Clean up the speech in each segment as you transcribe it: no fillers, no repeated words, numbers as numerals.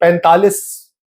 45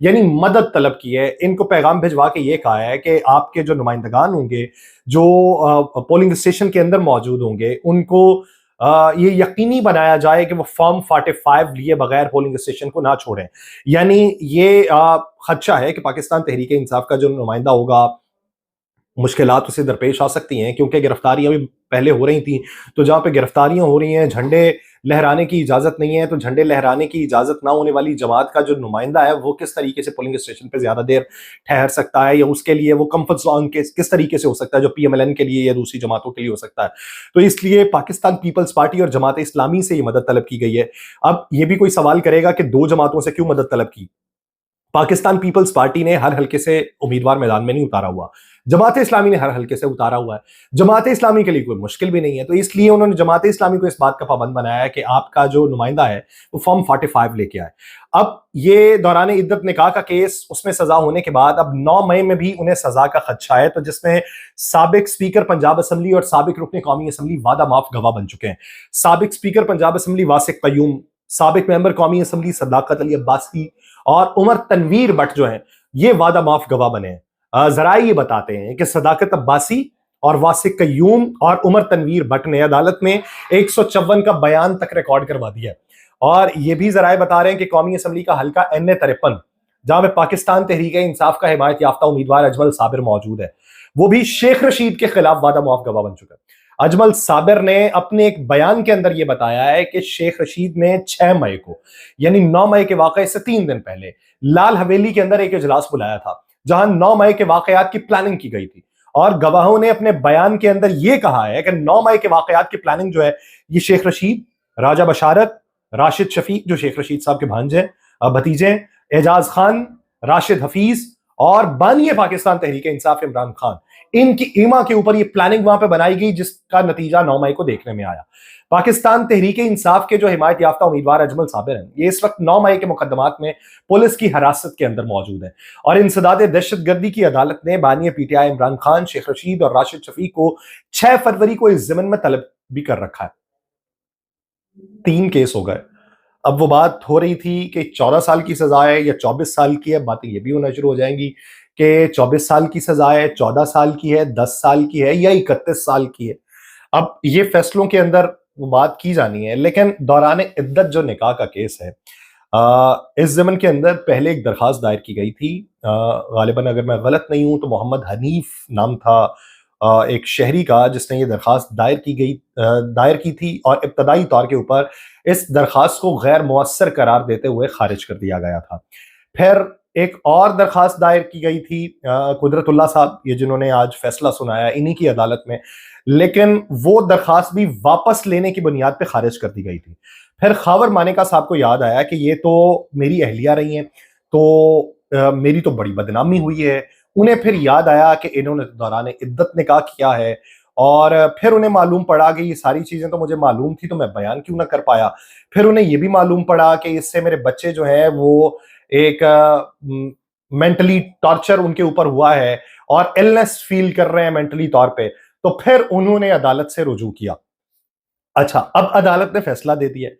یعنی مدد طلب کی ہے، ان کو پیغام بھجوا کے یہ کہا ہے کہ آپ کے جو نمائندگان ہوں گے جو پولنگ اسٹیشن کے اندر موجود ہوں گے ان کو یہ یقینی بنایا جائے کہ وہ فارم 45 لیے بغیر پولنگ اسٹیشن کو نہ چھوڑیں۔ یعنی یہ خدشہ ہے کہ پاکستان تحریک انصاف کا جو نمائندہ ہوگا مشکلات اسے درپیش آ سکتی ہیں، کیونکہ گرفتاریاں بھی پہلے ہو رہی تھیں، تو جہاں پہ گرفتاریاں ہو رہی ہیں جھنڈے لہرانے کی اجازت نہیں ہے، تو جھنڈے لہرانے کی اجازت نہ ہونے والی جماعت کا جو نمائندہ ہے وہ کس طریقے سے پولنگ اسٹیشن پہ زیادہ دیر ٹھہر سکتا ہے، یا اس کے لیے وہ کمفرٹ زون کس طریقے سے ہو سکتا ہے جو پی ایم ایل این کے لیے یا دوسری جماعتوں کے لیے ہو سکتا ہے۔ تو اس لیے پاکستان پیپلز پارٹی اور جماعت اسلامی سے یہ مدد طلب کی گئی ہے۔ اب یہ بھی کوئی سوال کرے گا کہ دو جماعتوں سے کیوں مدد طلب کی؟ پاکستان پیپلز پارٹی نے ہر حلقے سے امیدوار میدان میں نہیں اتارا ہوا، جماعت اسلامی نے ہر حلقے سے اتارا ہوا ہے۔ جماعت اسلامی کے لیے کوئی مشکل بھی نہیں ہے، تو اس لیے انہوں نے جماعت اسلامی کو اس بات کا پابند بنایا ہے کہ آپ کا جو نمائندہ ہے وہ فارم 45 لے کے آئے۔ اب یہ دوران عدت نکاح کا کیس، اس میں سزا ہونے کے بعد اب 9 مئی میں بھی انہیں سزا کا خدشہ ہے، تو جس میں سابق اسپیکر پنجاب اسمبلی اور سابق رکن قومی اسمبلی وعدہ معاف گواہ بن چکے ہیں۔ سابق اسپیکر پنجاب اسمبلی واسق قیوم، سابق ممبر قومی اسمبلی صداقت علی عباسی اور عمر تنویر بٹ جو ہیں یہ وعدہ معاف گواہ بنے ہیں۔ ذرائع یہ بتاتے ہیں کہ صداقت عباسی اور واسق قیوم اور عمر تنویر بٹ نے عدالت میں 154 کا بیان تک ریکارڈ کروا دیا ہے، اور یہ بھی ذرائع بتا رہے ہیں کہ قومی اسمبلی کا حلقہ NA 53 جہاں پہ پاکستان تحریک انصاف کا حمایت یافتہ امیدوار اجمل صابر موجود ہے، وہ بھی شیخ رشید کے خلاف وعدہ معاف گواہ بن چکا ہے۔ اجمل صابر نے اپنے ایک بیان کے اندر یہ بتایا ہے کہ شیخ رشید نے 6 مئی کو یعنی 9 مئی کے واقعے سے 3 دن پہلے لال حویلی کے اندر ایک اجلاس بلایا تھا جہاں 9 مئی کے واقعات کی پلاننگ کی گئی تھی، اور گواہوں نے اپنے بیان کے اندر یہ کہا ہے کہ 9 مئی کے واقعات کی پلاننگ جو ہے یہ شیخ رشید، راجہ بشارت، راشد شفیق جو شیخ رشید صاحب کے بھانجے بھتیجے، اعجاز خان، راشد حفیظ اور بانی پاکستان تحریک انصاف عمران خان، ان کی ایما کے اوپر یہ پلاننگ وہاں پہ بنائی گئی جس کا نتیجہ 9 مئی کو دیکھنے میں آیا۔ پاکستان تحریک انصاف کے جو حمایت یافتہ امیدوار اجمل صابر ہیں یہ اس وقت 9 مئی کے مقدمات میں پولیس کی حراست کے اندر موجود ہیں، اور انسداد دہشت گردی کی عدالت نے بانی P T I Imran Khan, Sheikh Rashid اور راشد شفیق کو 6 فروری کو اس ضمن میں طلب بھی کر رکھا ہے۔ 3 کیس ہو گئے۔ اب وہ بات ہو رہی تھی کہ 14 سال کی سزا ہے یا 24 سال کی ہے، باتیں یہ بھی ہونا شروع ہو جائیں گی کہ 24 سال کی سزا ہے، 14 سال کی ہے، 10 سال کی ہے یا 31 سال کی ہے۔ اب یہ فیصلوں کے اندر وہ بات کی جانی ہے، لیکن دوران عدت جو نکاح کا کیس ہے اس ضمن کے اندر پہلے ایک درخواست دائر کی گئی تھی، غالباً اگر میں غلط نہیں ہوں تو محمد حنیف نام تھا ایک شہری کا جس نے یہ درخواست دائر کی تھی، اور ابتدائی طور کے اوپر اس درخواست کو غیر مؤثر قرار دیتے ہوئے خارج کر دیا گیا تھا۔ پھر ایک اور درخواست دائر کی گئی تھی قدرت اللہ صاحب، یہ جنہوں نے آج فیصلہ سنایا انہی کی عدالت میں، لیکن وہ درخواست بھی واپس لینے کی بنیاد پہ خارج کر دی گئی تھی۔ پھر خاور مانیکا صاحب کو یاد آیا کہ یہ تو میری اہلیہ رہی ہیں، تو میری تو بڑی بدنامی ہوئی ہے۔ انہیں پھر یاد آیا کہ انہوں نے دوران عدت نکاح کیا ہے، اور پھر انہیں معلوم پڑا کہ یہ ساری چیزیں تو مجھے معلوم تھی تو میں بیان کیوں نہ کر پایا۔ پھر انہیں یہ بھی معلوم پڑا کہ اس سے میرے بچے جو ہیں وہ ایک مینٹلی ٹارچر ان کے اوپر ہوا ہے اور ایلنس فیل کر رہے ہیں مینٹلی طور پہ، تو پھر انہوں نے عدالت سے رجوع کیا۔ اچھا، اب عدالت نے فیصلہ دے دیا ہے۔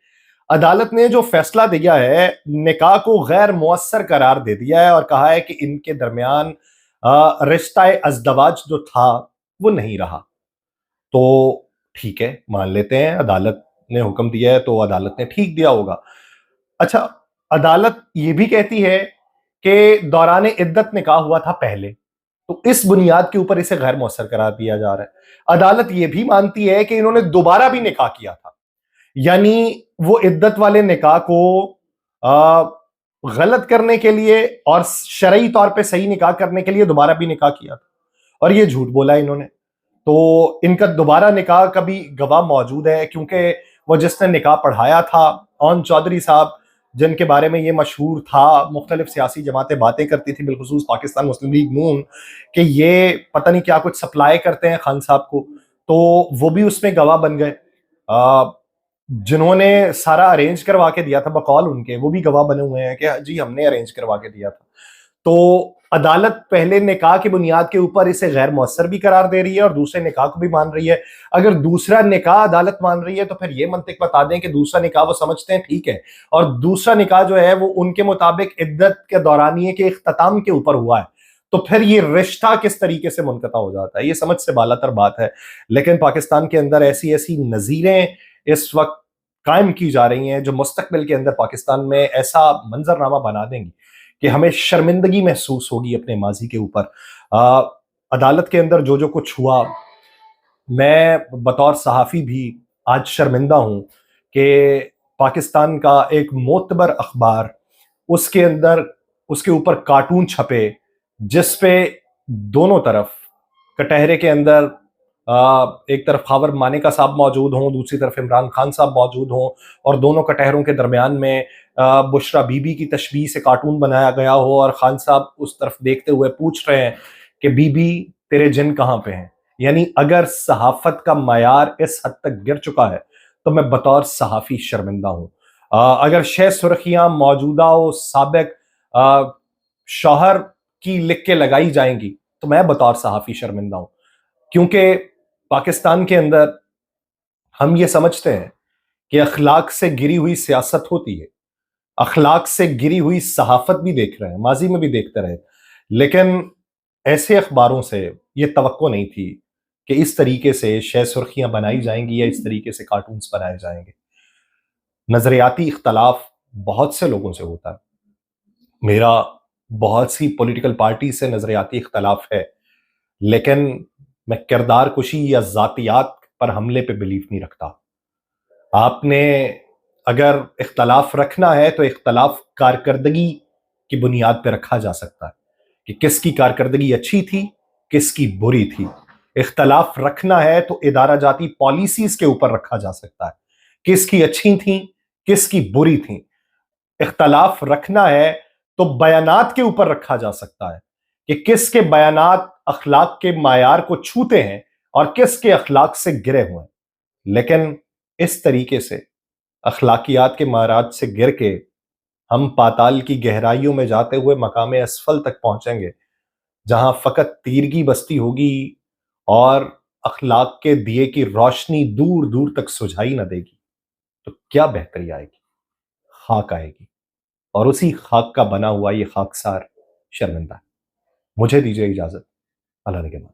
عدالت نے جو فیصلہ دیا ہے نکاح کو غیر مؤثر قرار دے دیا ہے، اور کہا ہے کہ ان کے درمیان رشتہ ازدواج جو تھا وہ نہیں رہا۔ تو ٹھیک ہے، مان لیتے ہیں عدالت نے حکم دیا ہے تو عدالت نے ٹھیک دیا ہوگا۔ اچھا، عدالت یہ بھی کہتی ہے کہ دوران عدت نکاح ہوا تھا پہلے، تو اس بنیاد کے اوپر اسے غیر مؤثر قرار دیا جا رہا ہے۔ عدالت یہ بھی مانتی ہے کہ انہوں نے دوبارہ بھی نکاح کیا تھا، یعنی وہ عدت والے نکاح کو غلط کرنے کے لیے اور شرعی طور پہ صحیح نکاح کرنے کے لیے دوبارہ بھی نکاح کیا تھا، اور یہ جھوٹ بولا انہوں نے۔ تو ان کا دوبارہ نکاح کا بھی گواہ موجود ہے، کیونکہ وہ جس نے نکاح پڑھایا تھا اون چودھری صاحب، جن کے بارے میں یہ مشہور تھا، مختلف سیاسی جماعتیں باتیں کرتی تھی، بالخصوص پاکستان مسلم لیگ نون، کہ یہ پتہ نہیں کیا کچھ سپلائی کرتے ہیں خان صاحب کو، تو وہ بھی اس میں گواہ بن گئے۔ جنہوں نے سارا ارینج کروا کے دیا تھا بقول ان کے، وہ بھی گواہ بنے ہوئے ہیں کہ جی ہم نے ارینج کروا کے دیا تھا۔ تو عدالت پہلے نکاح کی بنیاد کے اوپر اسے غیر مؤثر بھی قرار دے رہی ہے اور دوسرے نکاح کو بھی مان رہی ہے. اگر دوسرا نکاح عدالت مان رہی ہے تو پھر یہ منطق بتا دیں کہ دوسرا نکاح وہ سمجھتے ہیں ٹھیک ہے، اور دوسرا نکاح جو ہے وہ ان کے مطابق عدت کے دورانیے کے اختتام کے اوپر ہوا ہے، تو پھر یہ رشتہ کس طریقے سے منقطع ہو جاتا ہے؟ یہ سمجھ سے بالا تر بات ہے. لیکن پاکستان کے اندر ایسی ایسی نظیریں اس وقت قائم کی جا رہی ہیں جو مستقبل کے اندر پاکستان میں ایسا منظرنامہ بنا دیں گی کہ ہمیں شرمندگی محسوس ہوگی اپنے ماضی کے اوپر. عدالت کے اندر جو کچھ ہوا، میں بطور صحافی بھی آج شرمندہ ہوں کہ پاکستان کا ایک معتبر اخبار، اس کے اندر اس کے اوپر کارٹون چھپے جس پہ دونوں طرف کٹہرے کے اندر ایک طرف خاور مانیکا صاحب موجود ہوں، دوسری طرف عمران خان صاحب موجود ہوں، اور دونوں کٹہروں کے درمیان میں بشرا بی بی کی تشبیہ سے کارٹون بنایا گیا ہو، اور خان صاحب اس طرف دیکھتے ہوئے پوچھ رہے ہیں کہ بی بی تیرے جن کہاں پہ ہیں. یعنی اگر صحافت کا معیار اس حد تک گر چکا ہے تو میں بطور صحافی شرمندہ ہوں. اگر 6 سرخیاں موجودہ و سابق شوہر کی لکھ کے لگائی جائیں گی تو میں بطور صحافی شرمندہ ہوں، کیونکہ پاکستان کے اندر ہم یہ سمجھتے ہیں کہ اخلاق سے گری ہوئی سیاست ہوتی ہے، اخلاق سے گری ہوئی صحافت بھی دیکھ رہے ہیں، ماضی میں بھی دیکھتے رہے، لیکن ایسے اخباروں سے یہ توقع نہیں تھی کہ اس طریقے سے 6 سرخیاں بنائی جائیں گی یا اس طریقے سے کارٹونز بنائے جائیں گے. نظریاتی اختلاف بہت سے لوگوں سے ہوتا ہے، میرا بہت سی پولیٹیکل پارٹی سے نظریاتی اختلاف ہے، لیکن میں کردار کشی یا ذاتیات پر حملے پہ بلیو نہیں رکھتا. آپ نے اگر اختلاف رکھنا ہے تو اختلاف کارکردگی کی بنیاد پہ رکھا جا سکتا ہے کہ کس کی کارکردگی اچھی تھی، کس کی بری تھی. اختلاف رکھنا ہے تو ادارہ جاتی پالیسیز کے اوپر رکھا جا سکتا ہے، کس کی اچھی تھیں، کس کی بری تھیں. اختلاف رکھنا ہے تو بیانات کے اوپر رکھا جا سکتا ہے کہ کس کے بیانات اخلاق کے معیار کو چھوتے ہیں اور کس کے اخلاق سے گرے ہوئے ہیں. لیکن اس طریقے سے اخلاقیات کے معیارات سے گر کے ہم پاتال کی گہرائیوں میں جاتے ہوئے مقام اسفل تک پہنچیں گے، جہاں فقط تیرگی بستی ہوگی اور اخلاق کے دیے کی روشنی دور دور تک سجھائی نہ دے گی. تو کیا بہتری آئے گی؟ خاک آئے گی، اور اسی خاک کا بنا ہوا یہ خاکسار شرمندہ ہے. مجھے دیجیے اجازت. اللہ نگہبان.